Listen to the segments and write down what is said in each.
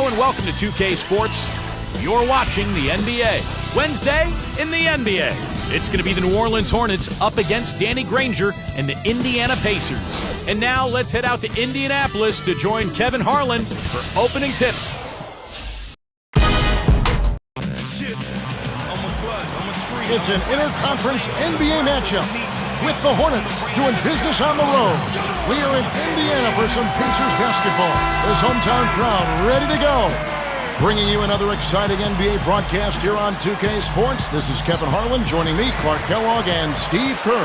Hello and welcome to 2K Sports. You're watching the NBA. Wednesday in the NBA. It's going to be the New Orleans Hornets up against Danny Granger and the Indiana Pacers. And now let's head out to Indianapolis to join Kevin Harlan for opening tip. It's an interconference NBA matchup with the Hornets doing business on the road. We are in Indiana for some Pacers basketball. This hometown crowd ready to go. Bringing you another exciting NBA broadcast here on 2K Sports. This is Kevin Harlan. Joining me, Clark Kellogg and Steve Kerr.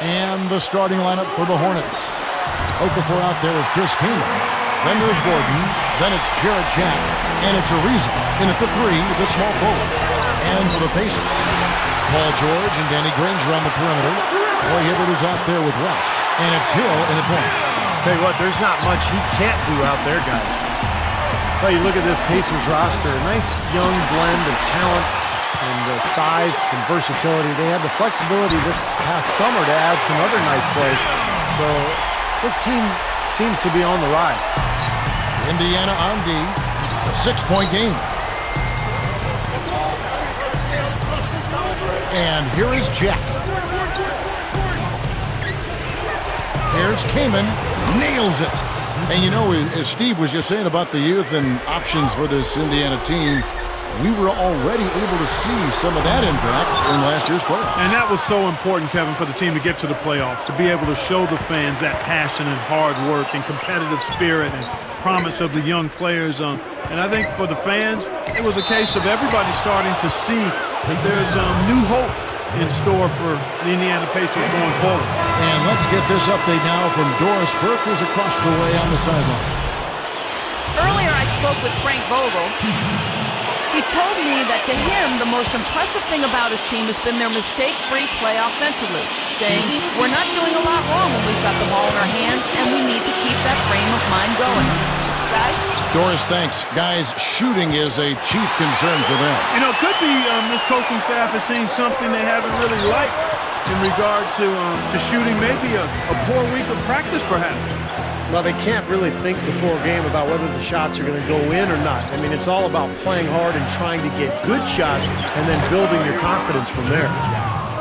And the starting lineup for the Hornets. Okafor out there with Chris Kaman. Then there's Gordon. Then it's Jarrett Jack. And it's Ariza in at the three with the small forward. And for the Pacers, Paul George and Danny Granger on the perimeter. Roy Hibbert is out there with West. And it's Hill in the point. Tell you what, there's not much he can't do out there, guys. Well, you look at this Pacers roster, a nice young blend of talent and size and versatility. They had the flexibility this past summer to add some other nice plays. So this team seems to be on the rise. Indiana on D, a 6-point game. And here is Jack. Here's Kaman, nails it. And you know, as Steve was just saying about the youth and options for this Indiana team, we were already able to see some of that impact in last year's playoffs. And that was so important, Kevin, for the team to get to the playoffs, to be able to show the fans that passion and hard work and competitive spirit and promise of the young players. And I think for the fans, it was a case of everybody starting to see that there's new hope in store for the Indiana Pacers going forward. And let's get this update now from Doris Burke, who's across the way on the sideline. Earlier I spoke with Frank Vogel. He told me that to him, the most impressive thing about his team has been their mistake-free play offensively, saying, we're not doing a lot wrong when we've got the ball in our hands, and we need to keep that frame of mind going. Guys? Doris, thanks. Guys, shooting is a chief concern for them. You know, it could be this coaching staff has seen something they haven't really liked in regard to shooting, maybe a poor week of practice, perhaps. Well, they can't really think before a game about whether the shots are going to go in or not. I mean, it's all about playing hard and trying to get good shots and then building your confidence from there.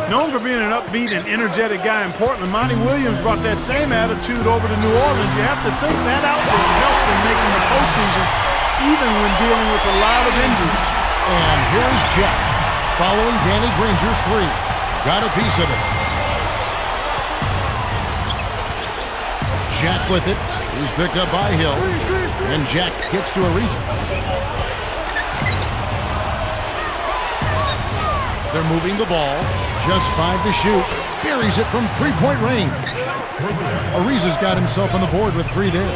Known for being an upbeat and energetic guy in Portland, Monty Williams brought that same attitude over to New Orleans. You have to think that outlook helped in making the postseason, even when dealing with a lot of injuries. And here's Jack, following Danny Granger's three. Got a piece of it. Jack with it. He's picked up by Hill. And Jack gets to Ariza. They're moving the ball. Just 5 to shoot. Buries it from three-point range. Ariza's got himself on the board with 3 there.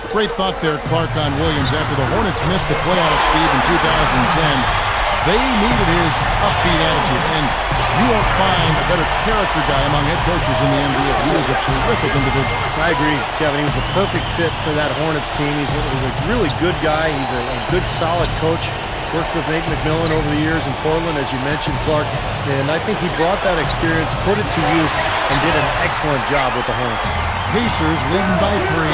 Great thought there, Clark, on Williams. After the Hornets missed the playoffs, Steve, in 2010, they needed his upbeat attitude. And you won't find a better character guy among head coaches in the NBA. He is a terrific individual. I agree, Kevin. He was a perfect fit for that Hornets team. He's a really good guy. He's a good, solid coach. Worked with Nate McMillan over the years in Portland, as you mentioned, Clark. And I think he brought that experience, put it to use, and did an excellent job with the Hornets. Pacers leading by 3.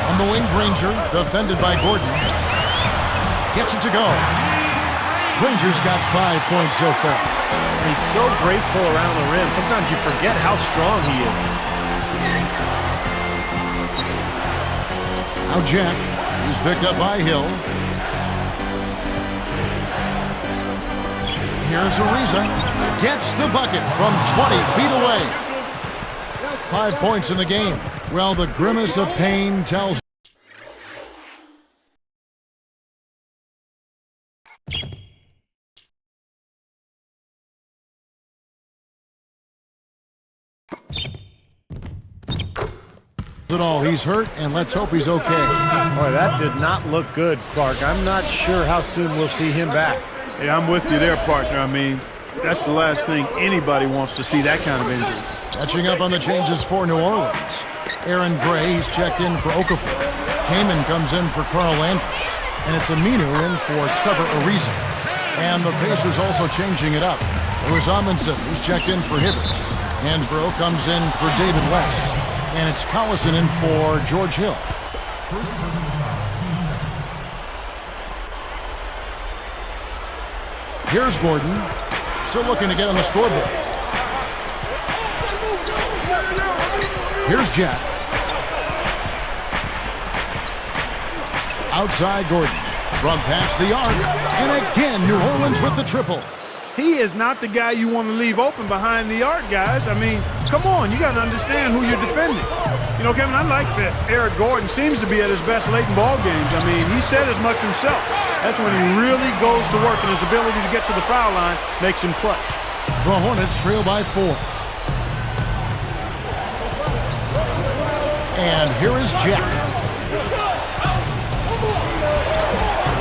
On the wing, Granger, defended by Gordon. Gets it to go. Granger's got 5 points so far. He's so graceful around the rim. Sometimes you forget how strong he is. Now Jack, he's picked up by Hill. Here's Ariza. Gets the bucket from 20 feet away. 5 points in the game. Well, the grimace of pain tells it all. He's hurt, and let's hope he's okay. Boy, that did not look good, Clark. I'm not sure how soon we'll see him back. Yeah, I'm with you there, partner. I mean, that's the last thing anybody wants to see, that kind of injury. Catching up on the changes for New Orleans. Aaron Gray, he's checked in for Okafor. Kaman comes in for Carl Landry. And it's Aminu in for Trevor Ariza. And the Pacers also changing it up. It was Amundsen who's checked in for Hibbert. Hansbrough comes in for David West. And it's Collison in for George Hill. Here's Gordon. Still looking to get on the scoreboard. Here's Jack. Outside Gordon. From past the arc. And again, New Orleans with the triple. He is not the guy you want to leave open behind the arc, guys. I mean, come on, you got to understand who you're defending. You know, Kevin, I like that Eric Gordon seems to be at his best late in ball games. I mean, he said as much himself. That's when he really goes to work, and his ability to get to the foul line makes him clutch. The Hornets trail by 4. And here is Jack.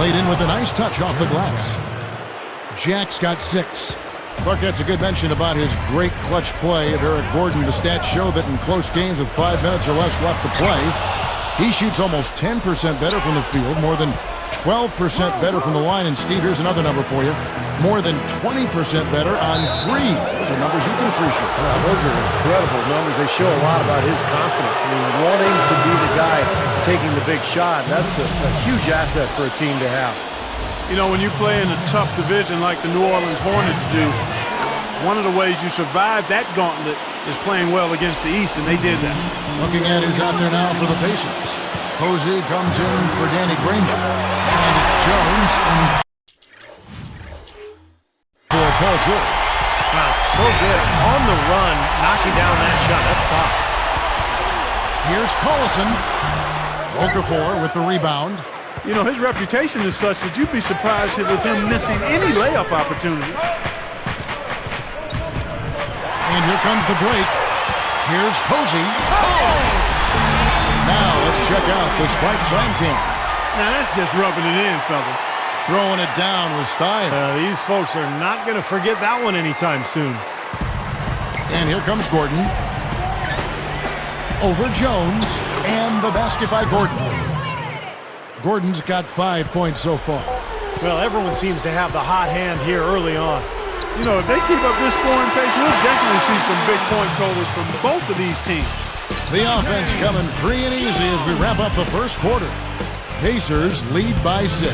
Laid in with a nice touch off the glass. Jack's got 6. Clark, that's a good mention about his great clutch play of Eric Gordon. The stats show that in close games with 5 minutes or less left to play, he shoots almost 10% better from the field, more than 12% better from the line. And Steve, here's another number for you. More than 20% better on threes. Those are numbers you can appreciate. Yeah, those are incredible numbers. They show a lot about his confidence. I mean, wanting to be the guy taking the big shot, that's a huge asset for a team to have. You know, when you play in a tough division like the New Orleans Hornets do, one of the ways you survive that gauntlet is playing well against the East, and they did that. Looking at who's out there now for the Pacers. Posey comes in for Danny Granger. And it's Jones in for Paul George. Wow, so good. On the run, knocking down that shot. That's tough. Here's Collison. Okafor with the rebound. You know, his reputation is such that you'd be surprised with him missing any layup opportunity. And here comes the break. Here's Posey. Oh! Now let's check out the Sprite Slam King. Now that's just rubbing it in, fella. Throwing it down with style. These folks are not going to forget that one anytime soon. And here comes Gordon. Over Jones. And the basket by Gordon. Gordon's got 5 points so far. Well, everyone seems to have the hot hand here early on. You know, if they keep up this scoring pace, we'll definitely see some big point totals from both of these teams. The offense coming free and easy as we wrap up the first quarter. Pacers lead by 6.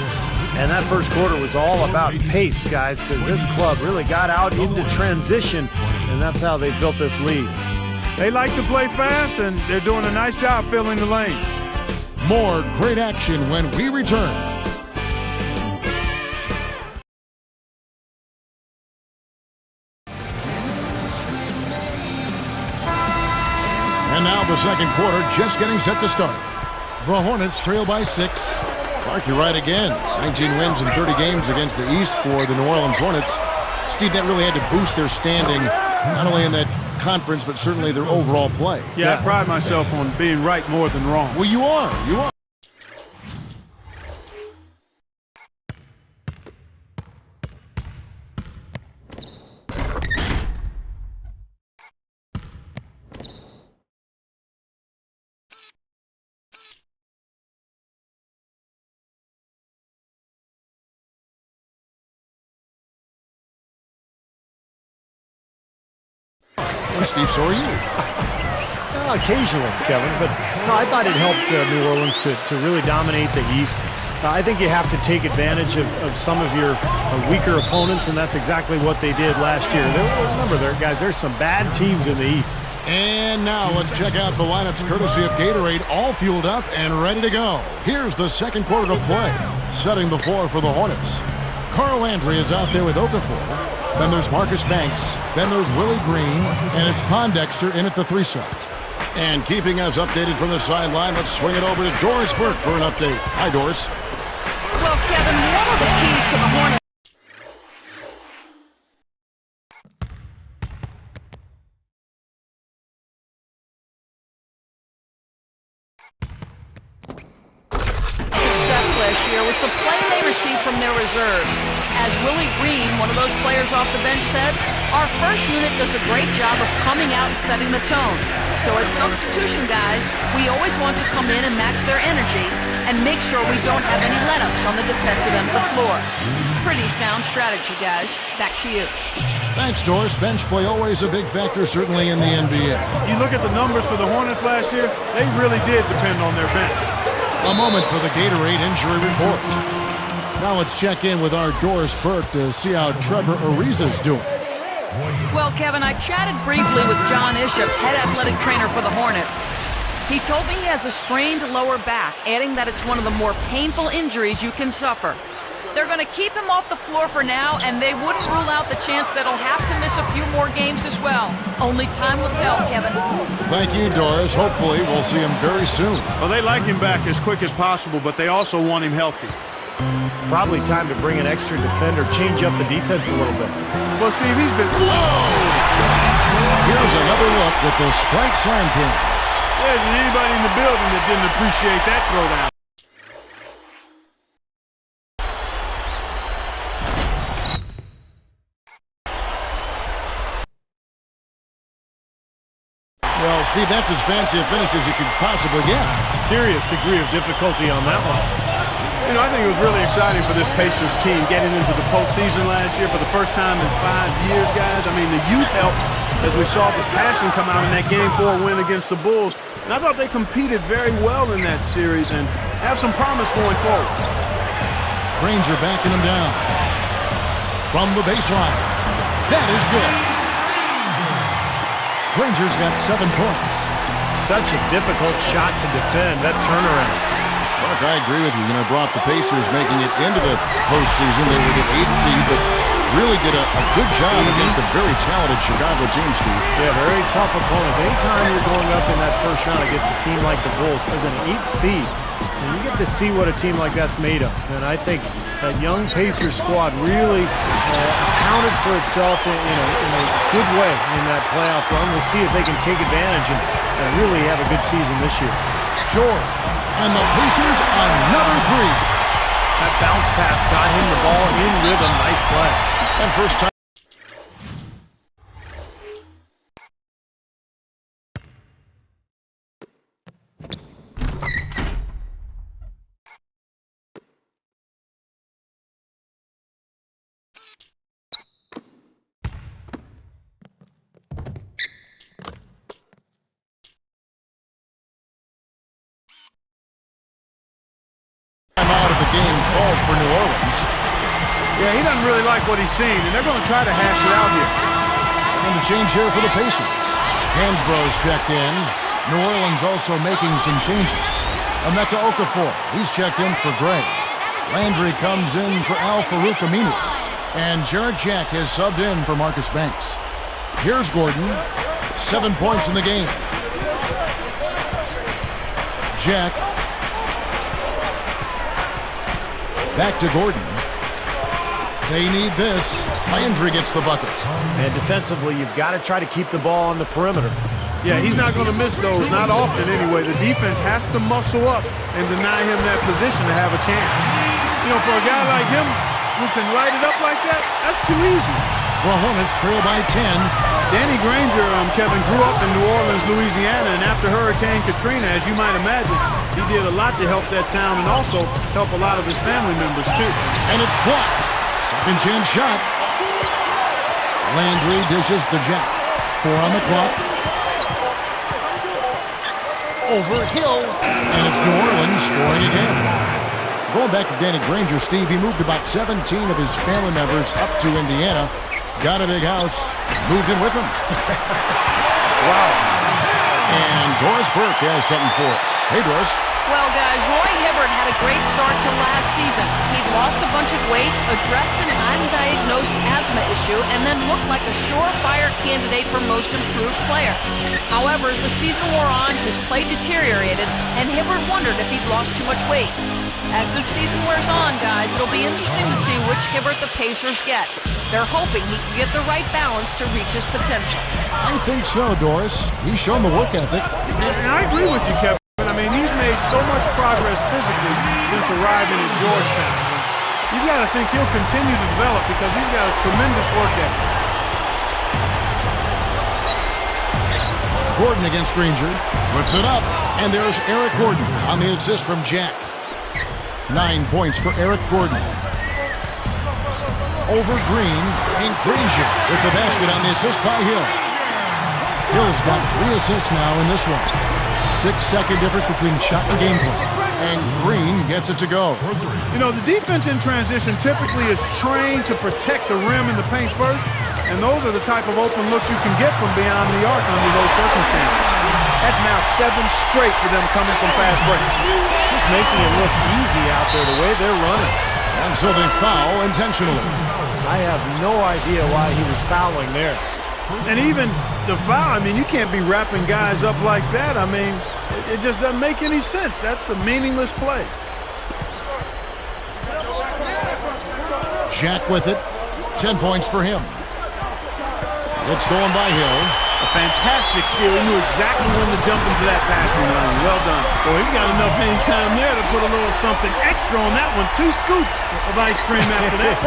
And that first quarter was all about pace, guys, because this club really got out into transition, and that's how they built this lead. They like to play fast, and they're doing a nice job filling the lane. More great action when we return. And now the second quarter just getting set to start. The Hornets trail by 6. Clark, you're right again. 19 wins in 30 games against the East for the New Orleans Hornets. Steve, that really had to boost their standing, not only in that conference, but certainly their overall play. Yeah, I pride myself on being right more than wrong. Well, you are. You are. Steve, so are you? Occasionally, Kevin, but no, I thought it helped New Orleans to really dominate the East. I think you have to take advantage of some of your weaker opponents, and that's exactly what they did last year. Remember, guys, there's some bad teams in the East. And now let's check out the lineups courtesy of Gatorade, all fueled up and ready to go. Here's the second quarter to play. Setting the floor for the Hornets. Carl Landry is out there with Okafor. Then there's Marcus Banks. Then there's Willie Green. And it's Pondexter in at the 3 slot. And keeping us updated from the sideline, let's swing it over to Doris Burke for an update. Hi, Doris. Well, Kevin, one of the keys to the Hornets. Success last year was the play they received from their reserves. As Willie Green, one of those players off the bench, said, our first unit does a great job of coming out and setting the tone. So as substitution guys, we always want to come in and match their energy and make sure we don't have any let-ups on the defensive end of the floor. Pretty sound strategy, guys. Back to you. Thanks, Doris. Bench play always a big factor, certainly in the NBA. You look at the numbers for the Hornets last year, they really did depend on their bench. A moment for the Gatorade injury report. Now let's check in with our Doris Burke to see how Trevor Ariza's doing. Well, Kevin, I chatted briefly with John Isham, head athletic trainer for the Hornets. He told me he has a strained lower back, adding that it's one of the more painful injuries you can suffer. They're going to keep him off the floor for now, and they wouldn't rule out the chance that he'll have to miss a few more games as well. Only time will tell, Kevin. Thank you, Doris. Hopefully we'll see him very soon. Well, they like him back as quick as possible, but they also want him healthy. Probably time to bring an extra defender, change up the defense a little bit. Well, Steve, he's been... Here's another look with the Sprite Slam King. There isn't anybody in the building that didn't appreciate that throwdown. Well, Steve, that's as fancy a finish as you could possibly get. Serious degree of difficulty on that one. You know, I think it was really exciting for this Pacers team getting into the postseason last year for the first time in 5 years, guys. I mean, the youth helped as we saw the passion come out in that Game 4 win against the Bulls. And I thought they competed very well in that series and have some promise going forward. Granger backing him down. From the baseline. That is good. Granger's got 7 points. Such a difficult shot to defend, that turnaround. Mark, I agree with you. You know, brought the Pacers making it into the postseason. They were the 8th seed, but really did a good job against a very talented Chicago team, Steve. Yeah, very tough opponents. Anytime you're going up in that first round against a team like the Bulls as an 8th seed, you get to see what a team like that's made of. And I think that young Pacers squad really accounted for itself in a good way in that playoff run. We'll see if they can take advantage and really have a good season this year. Sure. And the Pacers another 3. That bounce pass got him the ball in rhythm. Nice play. And first time. Out of the game called for New Orleans. Yeah, he doesn't really like what he's seen, and they're going to try to hash it out here. And the change here for the Pacers. Hansbrough's checked in. New Orleans also making some changes. Emeka Okafor, he's checked in for Gray. Landry comes in for Al Farouk Amini. And Jarrett Jack has subbed in for Marcus Banks. Here's Gordon. 7 points in the game. Jack. Back to Gordon. They need this. Landry gets the bucket. And defensively, you've got to try to keep the ball on the perimeter. Yeah, he's not going to miss those, not often anyway. The defense has to muscle up and deny him that position to have a chance. You know, for a guy like him who can light it up like that, that's too easy. Well, Hornets trail by 10. Danny Granger, Kevin, grew up in New Orleans, Louisiana, and after Hurricane Katrina, as you might imagine, he did a lot to help that town and also help a lot of his family members, too. And it's blocked. Second chance shot. Landry dishes to Jack. 4 on the clock. Over Hill. And it's New Orleans scoring again. Going back to Danny Granger, Steve, he moved about 17 of his family members up to Indiana. Got a big house, moved in with him. Wow. And Doris Burke has something for us. Hey, Doris. Well, guys, Roy Hibbert had a great start to last season. He'd lost a bunch of weight, addressed an undiagnosed asthma issue, and then looked like a surefire candidate for most improved player. However, as the season wore on, his play deteriorated, and Hibbert wondered if he'd lost too much weight. As this season wears on, guys, it'll be interesting to see which Hibbert the Pacers get. They're hoping he can get the right balance to reach his potential. I think so, Doris. He's shown the work ethic. And I agree with you, Kevin. I mean, he's made so much progress physically since arriving at Georgetown. you got to think he'll continue to develop because he's got a tremendous work ethic. Gordon against Granger. Puts it up. And there's Eric Gordon on the assist from Jack. 9 points for Eric Gordon. Over Green, and Granger with the basket on the assist by Hill. Hill's got 3 assists now in this one. 6-second difference between shot and gameplay. And Green gets it to go. You know, the defense in transition typically is trained to protect the rim in the paint first, and those are the type of open looks you can get from beyond the arc under those circumstances. That's now 7 straight for them coming from fast breaks. Just making it look easy out there the way they're running. And so they foul intentionally. I have no idea why he was fouling there. And even the foul, I mean, you can't be wrapping guys up like that. I mean, it just doesn't make any sense. That's a meaningless play. Jack with it. 10 points for him. It's stolen by Hill. A fantastic steal. He knew exactly when to jump into that passing lane. Well done. Boy, he got enough hang time there to put a little something extra on that one. 2 scoops of ice cream after that.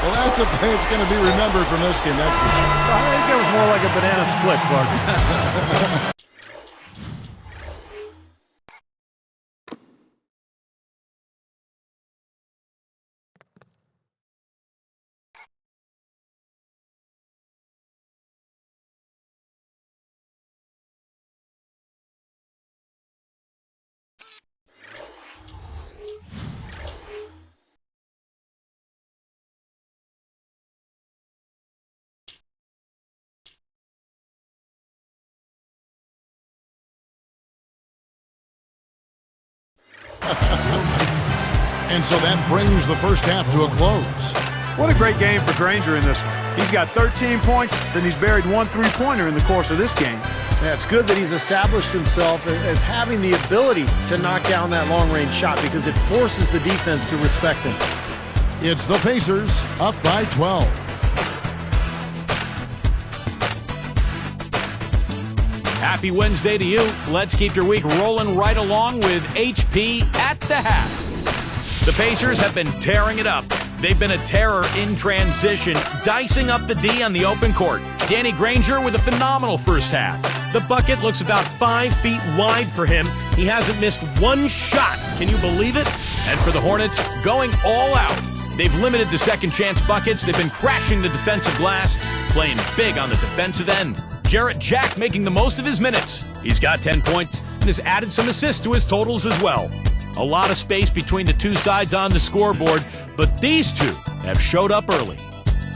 Well, that's a play that's going to be remembered from this game, that's for sure. I think that was more like a banana split, Clark. And so that brings the first half to a close. What a great game for Granger in this one. He's got 13 points, then he's buried 1 3-pointer in the course of this game. Yeah, it's good that he's established himself as having the ability to knock down that long-range shot because it forces the defense to respect him. It's the Pacers up by 12. Happy Wednesday to you. Let's keep your week rolling right along with HP at the half. The Pacers have been tearing it up. They've been a terror in transition, dicing up the D on the open court. Danny Granger with a phenomenal first half. The bucket looks about 5 feet wide for him. He hasn't missed 1 shot. Can you believe it? And for the Hornets, going all out. They've limited the second chance buckets. They've been crashing the defensive glass, playing big on the defensive end. Jarrett Jack making the most of his minutes. He's got 10 points and has added some assists to his totals as well. A lot of space between the two sides on the scoreboard, but these two have showed up early.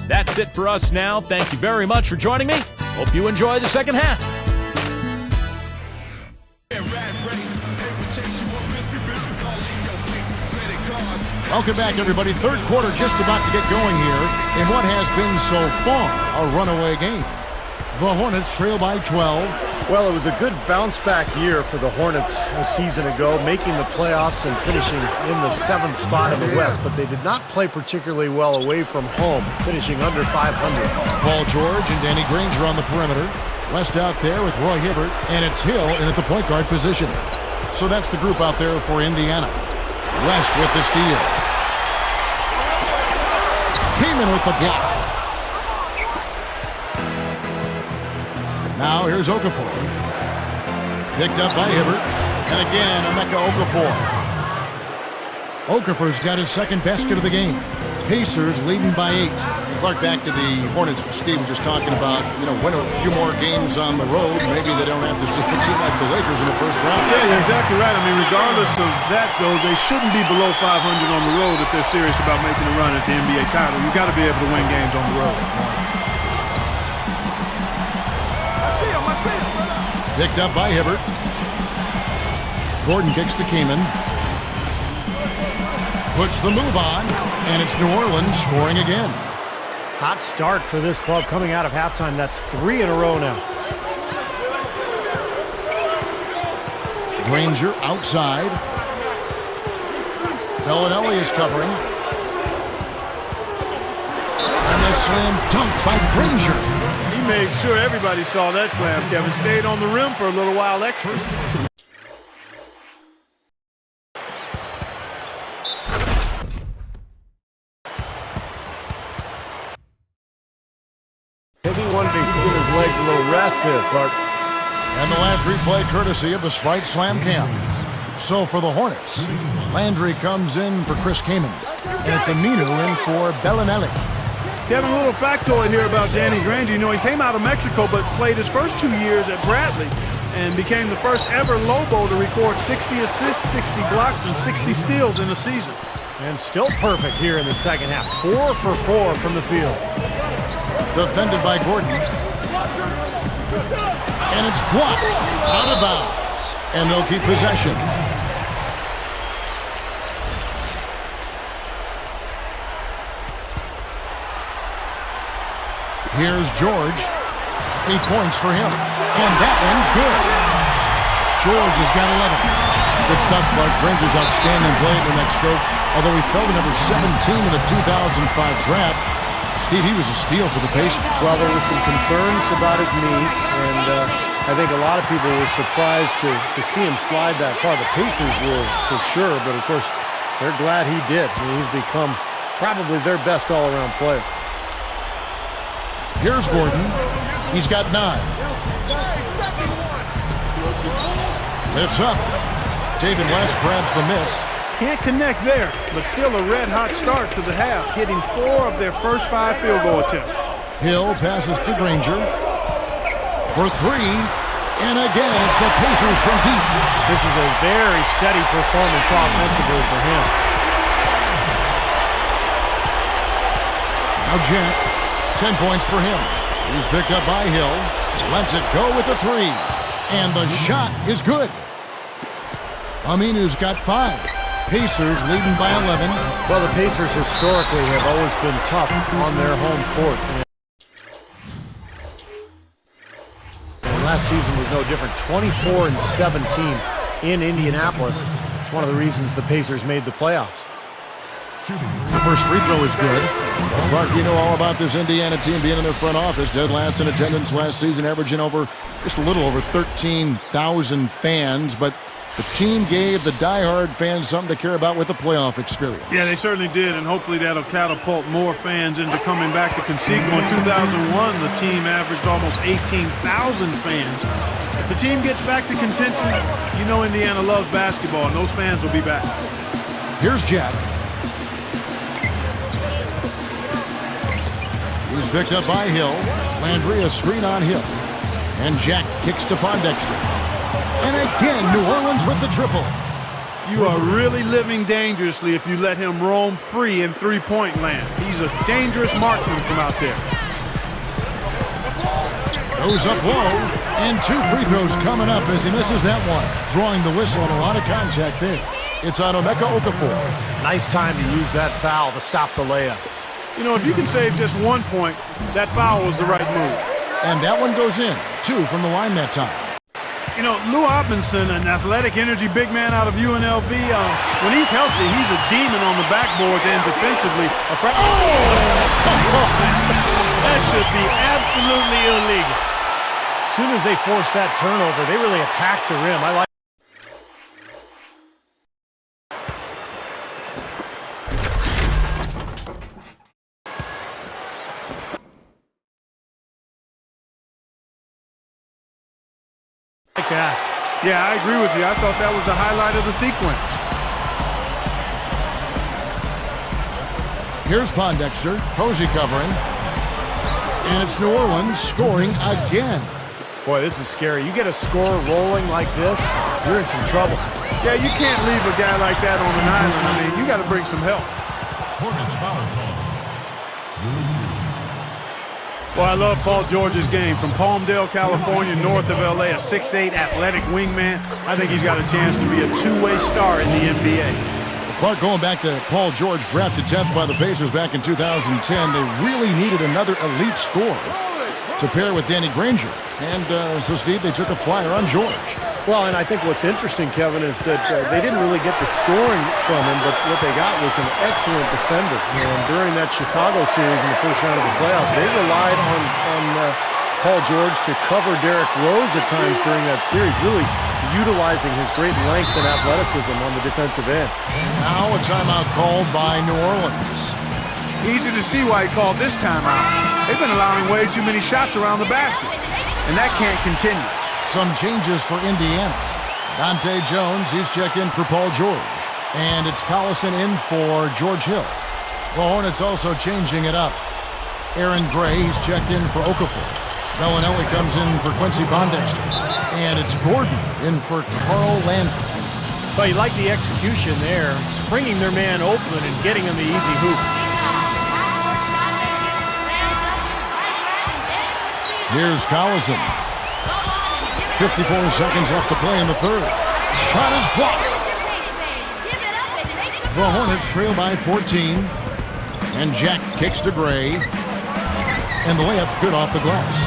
That's it for us now. Thank you very much for joining me. Hope you enjoy the second half. Welcome back, everybody. Third quarter just about to get going here in what has been so far a runaway game. The Hornets trail by 12. Well, it was a good bounce-back year for the Hornets a season ago, making the playoffs and finishing in the 7th spot in the West, but they did not play particularly well away from home, finishing under 500. Paul George and Danny Granger on the perimeter. West out there with Roy Hibbert, and it's Hill in at the point guard position. So that's the group out there for Indiana. West with the steal. Kamen with the block. Now here's Okafor. Picked up by Hibbert. And again, Emeka Okafor. Okafor's got his second basket of the game. Pacers leading by 8. Clark, back to the Hornets. Steve was just talking about, win a few more games on the road. Maybe they don't have to see a team like the Lakers in the first round. Yeah, you're exactly right. I mean, regardless of that, though, they shouldn't be below 500 on the road if they're serious about making a run at the NBA title. You've got to be able to win games on the road. Picked up by Hibbert. Gordon kicks to Kamen. Puts the move on, and it's New Orleans scoring again. Hot start for this club coming out of halftime. That's 3 in a row now. Granger outside. Bellinelli is covering. And the slam dunk by Granger. He made sure everybody saw that slam, Kevin. Stayed on the rim for a little while extra. wanted to give his legs a little rest there, Clark. And the last replay courtesy of the Sprite Slam Cam. So for the Hornets, Landry comes in for Chris Kaman. And it's Aminu in for Bellinelli. Kevin, a little factoid here about Danny Granger. You know, he came out of Mexico but played his first 2 years at Bradley and became the first ever Lobo to record 60 assists, 60 blocks, and 60 steals in a season. And still perfect here in the second half. 4 for 4 from the field. Defended by Gordon. And it's blocked out of bounds. And they'll keep possession. Here's George. 8 points for him. And that one's good. George has got 11. Good stuff, Clark. Granger's outstanding play in the next stroke. Although he fell to number 17 in the 2005 draft. Steve, he was a steal for the Pacers. Well, there were some concerns about his knees, and I think a lot of people were surprised to see him slide that far. The Pacers were for sure, but of course, they're glad he did. I mean, he's become probably their best all-around player. Here's Gordon. He's got 9. Lifts up. David West grabs the miss. Can't connect there, but still a red-hot start to the half, hitting 4 of their first 5 field goal attempts. Hill passes to Granger for 3, and again, it's the Pacers from deep. This is a very steady performance offensively for him. Now Jack, 10 points for him. He's picked up by Hill, lets it go with the 3, and the shot is good. Aminu's got 5. Pacers leading by 11. Well, the Pacers historically have always been tough on their home court. And last season was no different. 24-17 in Indianapolis. It's one of the reasons the Pacers made the playoffs. The first free throw is good. Clark, you know all about this Indiana team being in their front office. Dead last in attendance last season, averaging just a little over 13,000 fans, but the team gave the diehard fans something to care about with the playoff experience. Yeah, they certainly did, and hopefully that'll catapult more fans into coming back to Conseco. In 2001, the team averaged almost 18,000 fans. If the team gets back to contention, you know Indiana loves basketball, and those fans will be back. Here's Jack. He's picked up by Hill. Landry, a screen on Hill. And Jack kicks to Pondexter. And again, New Orleans with the triple. You are really living dangerously if you let him roam free in three-point land. He's a dangerous marksman from out there. Goes up low, and 2 free throws coming up as he misses that one. Drawing the whistle and a lot of contact there. It's on Emeka Okafor. Nice time to use that foul to stop the layup. You know, if you can save just 1 point, that foul was the right move. And that one goes in. 2 from the line that time. You know, Lou Oppenson, an athletic energy big man out of UNLV, when he's healthy, he's a demon on the backboards and defensively. That should be absolutely illegal. As soon as they forced that turnover, they really attacked the rim. I like that. Yeah, I agree with you. I thought that was the highlight of the sequence. Here's Pondexter, Posey covering. And it's New Orleans scoring again. Boy, this is scary. You get a score rolling like this, you're in some trouble. Yeah, you can't leave a guy like that on an island. I mean, you got to bring some help. Hornets foul call. Well, I love Paul George's game. From Palmdale, California, north of L.A., a 6'8" athletic wingman. I think he's got a chance to be a two-way star in the NBA. Clark, going back to Paul George, drafted 10th by the Pacers back in 2010. They really needed another elite scorer to pair with Danny Granger. And so, Steve, they took a flyer on George. Well, and I think what's interesting, Kevin, is that they didn't really get the scoring from him, but what they got was an excellent defender. And during that Chicago series in the first round of the playoffs, they relied on Paul George to cover Derrick Rose at times during that series, really utilizing his great length and athleticism on the defensive end. Now a timeout called by New Orleans. Easy to see why he called this timeout. they've been allowing way too many shots around the basket, and that can't continue. Some changes for Indiana. Dante Jones, he's checked in for Paul George. And it's Collison in for George Hill. The Hornets also changing it up. Aaron Gray, he's checked in for Okafor. Bellinelli comes in for Quincy Pondexter. And it's Gordon in for Carl Landry. But you like the execution there, springing their man open and getting him the easy hoop. Here's Collison. 54 seconds left to play in the third. Shot is blocked. The Hornets trail by 14. And Jack kicks to Gray. And the layup's good off the glass.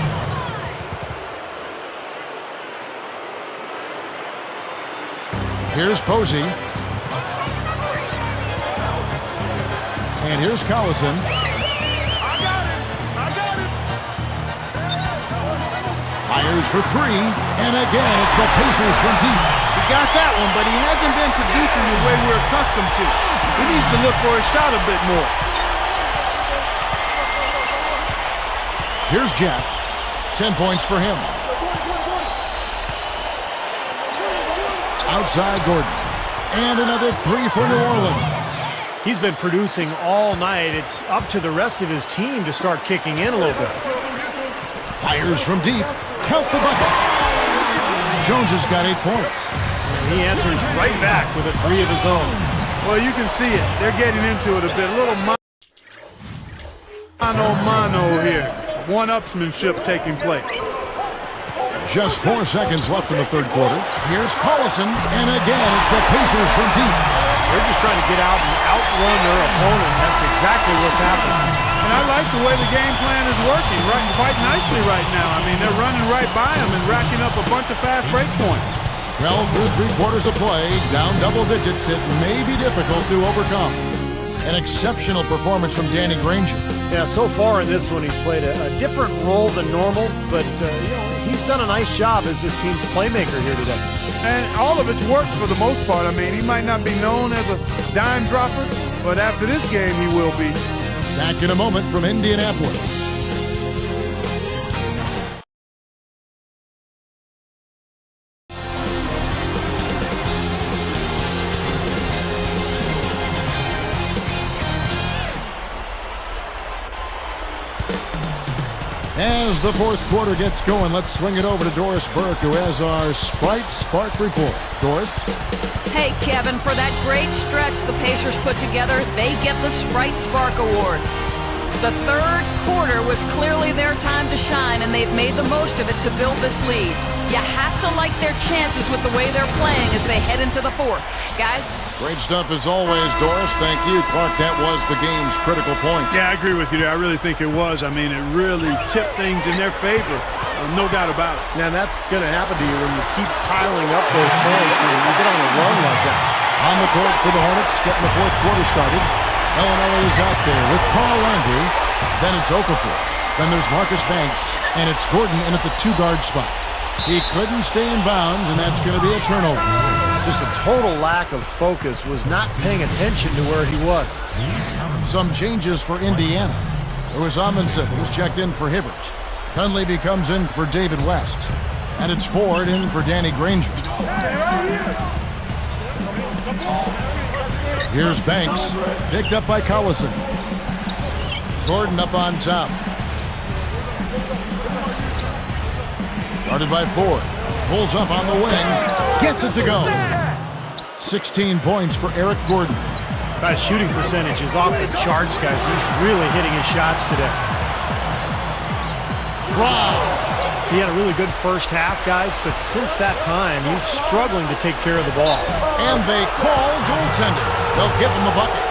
Here's Posey. And here's Collison. Fires for three. And again, it's the Pacers from deep. He got that one, but he hasn't been producing the way we're accustomed to. He needs to look for a shot a bit more. Here's Jack. 10 points for him. Outside Gordon. And another three for New Orleans. He's been producing all night. It's up to the rest of his team to start kicking in a little bit. Fires from deep. Count the bucket. Jones has got 8 points. And he answers right back with a three of his own. Well, you can see it. They're getting into it a bit. A little mano here. One-upsmanship taking place. Just 4 seconds left in the third quarter. Here's Collison. And again, it's the Pacers from deep. They're just trying to get out and outrun their opponent. That's exactly what's happening. And I like the way the game plan is working quite nicely right now. I mean, they're running right by him and racking up a bunch of fast break points. Well, through 3 quarters of play, down double digits, it may be difficult to overcome. An exceptional performance from Danny Granger. Yeah, so far in this one, he's played a different role than normal, but he's done a nice job as this team's playmaker here today. And all of it's worked for the most part. I mean, he might not be known as a dime dropper, but after this game, he will be. Back in a moment from Indianapolis. As the fourth quarter gets going, let's swing it over to Doris Burke, who has our Sprite Spark report. Doris? Hey, Kevin, for that great stretch the Pacers put together, they get the Sprite Spark Award. The third quarter was clearly their time to shine, and they've made the most of it to build this lead. You have to like their chances with the way they're playing as they head into the fourth. Guys? Great stuff as always, Doris. Thank you. Clark, that was the game's critical point. Yeah, I agree with you there. I really think it was. I mean, it really tipped things in their favor. No doubt about it. Now, that's going to happen to you when you keep piling up those points and you get on a run like that. On the court for the Hornets, getting the fourth quarter started. Bellinelli is out there with Carl Landry. Then it's Okafor. Then there's Marcus Banks. And it's Gordon in at the 2-guard spot. He couldn't stay in bounds, and that's going to be a turnover. Just a total lack of focus, was not paying attention to where he was. Some changes for Indiana. It was Amundsen who's checked in for Hibbert. Dunleavy comes in for David West. And it's Ford in for Danny Granger. Here's Banks, picked up by Collison. Gordon up on top. Guarded by Ford. Pulls up on the wing. Gets it to go. 16 points for Eric Gordon. That shooting percentage is off the charts, guys. He's really hitting his shots today. Wow. He had a really good first half, guys, but since that time, he's struggling to take care of the ball. And they call goaltending. They'll give him the bucket.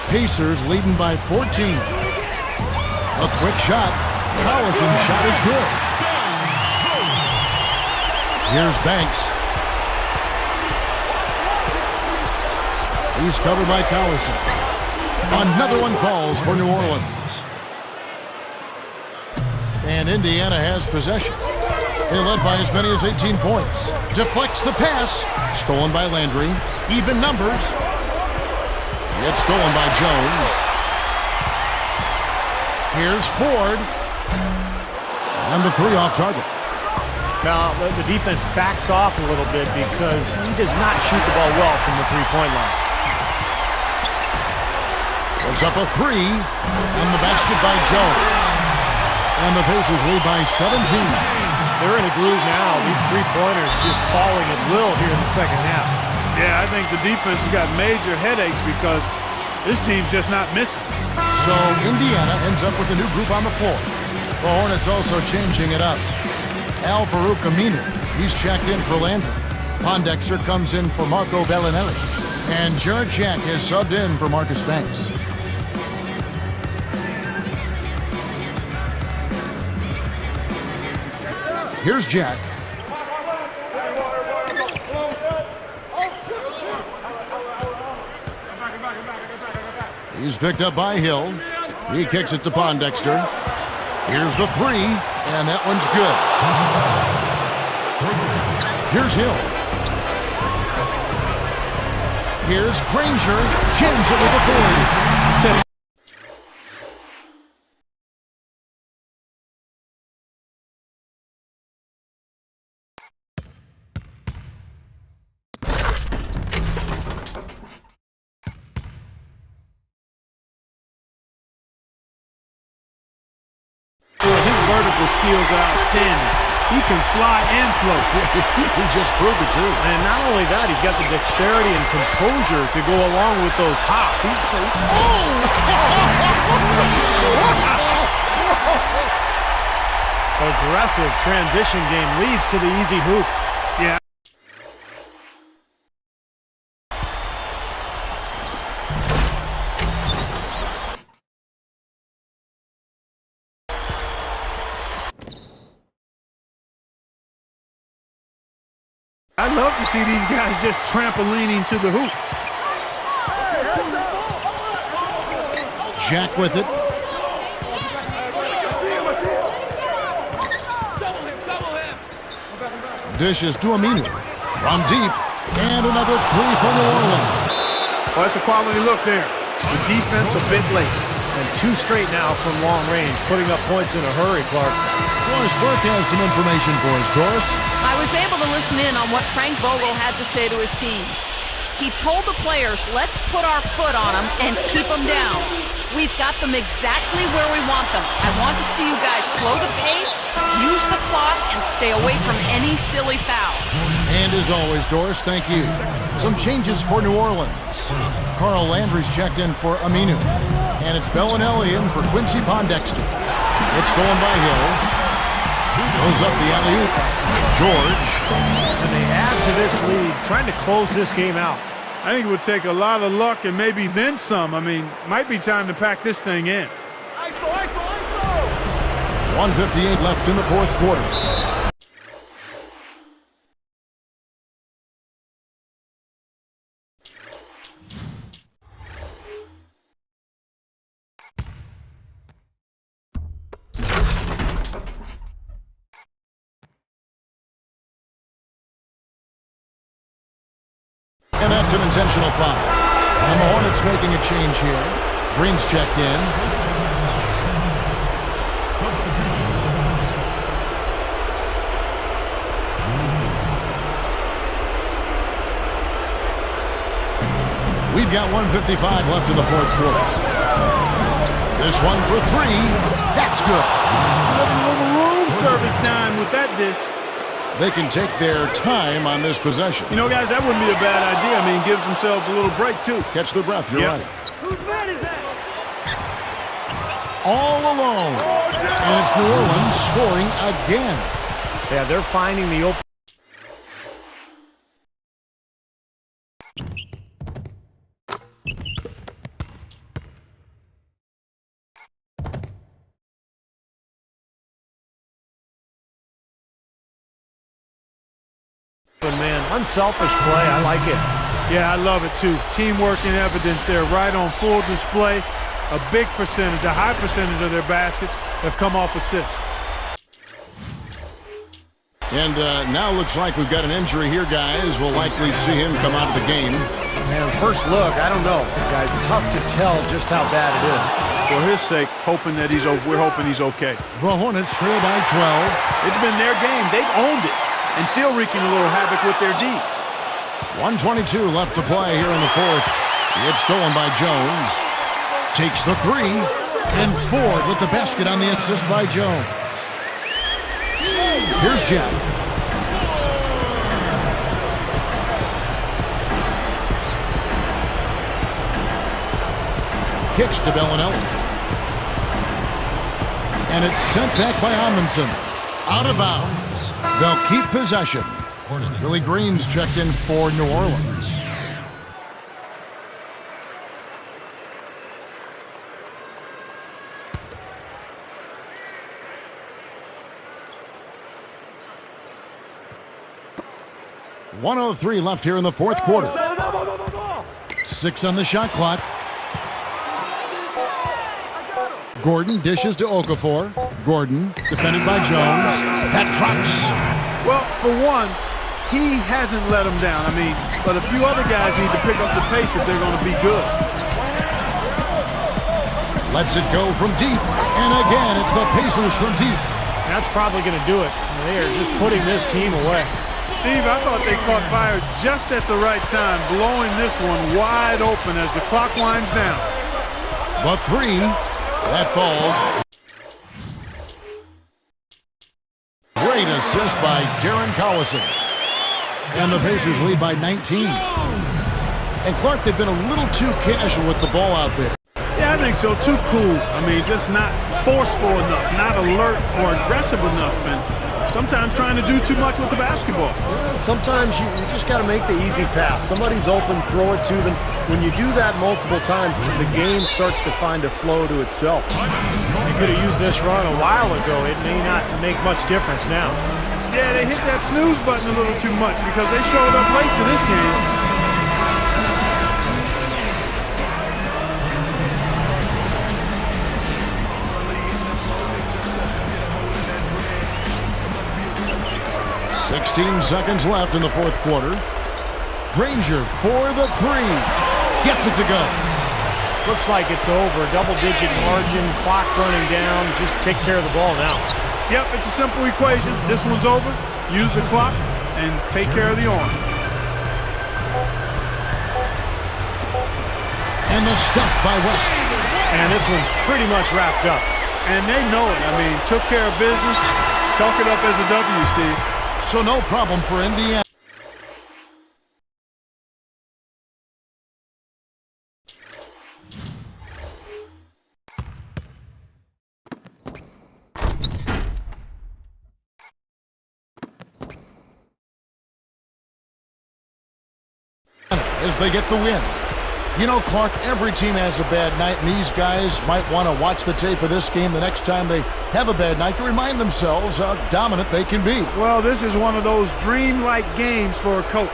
Pacers leading by 14. A quick shot. Collison's shot is good. Here's Banks. He's covered by Collison. Another one falls for New Orleans. And Indiana has possession. They led by as many as 18 points. Deflects the pass. Stolen by Landry. Even numbers. It's stolen by Jones. Here's Ford. And the three off target. Now, the defense backs off a little bit because he does not shoot the ball well from the three-point line. Puts up a three, and the basket by Jones. And the Pacers lead by 17. They're in a groove now. These three-pointers just falling at will here in the second half. Yeah, I think the defense has got major headaches because this team's just not missing. So Indiana ends up with a new group on the floor. The Hornets also changing it up. Al-Farouq Aminu, he's checked in for Landry. Pondexter comes in for Marco Bellinelli. And Jarrett Jack is subbed in for Marcus Banks. Here's Jack. He's picked up by Hill. He kicks it to Pondexter. Here's the three, and that one's good. Here's Hill. Here's Granger. Jams it with authority. His vertical skills are outstanding. He can fly and float. He just proved it, too. And not only that, he's got the dexterity and composure to go along with those hops. Aggressive transition game leads to the easy hoop. Yeah. I love to see these guys just trampolining to the hoop. Jack with it. Dishes to Aminu. From deep. And another three for New Orleans. Well, that's a quality look there. The defense a bit late. And two straight now from long range, putting up points in a hurry, Clark. Doris Burke has some information for us, Doris. I was able to listen in on what Frank Vogel had to say to his team. He told the players, let's put our foot on them and keep them down. We've got them exactly where we want them. I want to see you guys slow the pace, use the clock, and stay away from any silly fouls. And as always, Doris, thank you. Some changes for New Orleans. Carl Landry's checked in for Aminu. And it's Bellinelli in for Quincy Pondexter. It's stolen by Hill. Throws up the alley-oop. George. And they add to this lead, trying to close this game out. I think it would take a lot of luck and maybe then some. I mean, might be time to pack this thing in. 1:58 left in the fourth quarter. And that's an intentional foul. And the Hornets making a change here. Green's checked in. We've got 1:55 left in the fourth quarter. This one for three. That's good. Little room service dime with that dish. They can take their time on this possession. You know, guys, that wouldn't be a bad idea. I mean, gives themselves a little break, too. Catch their breath, you're Yep. right. All alone. And it's New Orleans scoring again. Yeah, they're finding the open. Man, unselfish play. I like it. Yeah, I love it, too. Teamwork in evidence there, right on full display. A big percentage, a high percentage of their baskets have come off assists. And now looks like we've got an injury here, guys. We'll likely see him come out of the game. Man, first look, I don't know, guys. Tough to tell just how bad it is. For his sake, we're hoping he's okay. The Hornets trail by 12. It's been their game. They've owned it and still wreaking a little havoc with their D. 1:22 left to play here in the fourth. It's stolen by Jones. Takes the three. And Ford with the basket on the assist by Jones. Here's Jack. Kicks to Bellinelli. And it's sent back by Amundsen. Out of bounds. They'll keep possession. Billy Green's checked in for New Orleans. .103 left here in the fourth quarter. 6 on the shot clock. Gordon dishes to Okafor. Gordon, defended by Jones. That drops. Well, for one, he hasn't let them down. I mean, but a few other guys need to pick up the pace if they're going to be good. Lets it go from deep. And again, it's the Pacers from deep. That's probably going to do it. They are just putting this team away. Steve, I thought they caught fire just at the right time, blowing this one wide open as the clock winds down. The three, that falls. Great assist by Darren Collison. And the Pacers lead by 19. And Clark, they've been a little too casual with the ball out there. Yeah, I think so. Too cool. I mean, just not forceful enough, not alert or aggressive enough, and sometimes trying to do too much with the basketball. Sometimes you just got to make the easy pass. Somebody's open, throw it to them. When you do that multiple times, the game starts to find a flow to itself. They could have used this run a while ago. It may not make much difference now. Yeah, they hit that snooze button a little too much because they showed up late to this game. .16 seconds left in the fourth quarter. Granger for the three. Gets it to go. Looks like it's over. Double-digit margin, clock running down. Just take care of the ball now. Yep, it's a simple equation. This one's over. Use the clock and take care of the arm. And the stuff by West. And this one's pretty much wrapped up. And they know it. I mean, took care of business. Chalk it up as a W, Steve. So no problem for Indiana. As they get the win. You know, Clark, every team has a bad night, and these guys might want to watch the tape of this game the next time they have a bad night to remind themselves how dominant they can be. Well, this is one of those dreamlike games for a coach.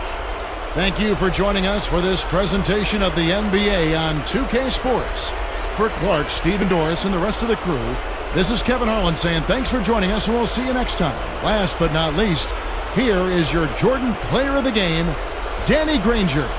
Thank you for joining us for this presentation of the NBA on 2K Sports. For Clark, Stephen Doris, and the rest of the crew, this is Kevin Harlan saying thanks for joining us, and we'll see you next time. Last but not least, here is your Jordan Player of the Game, Danny Granger.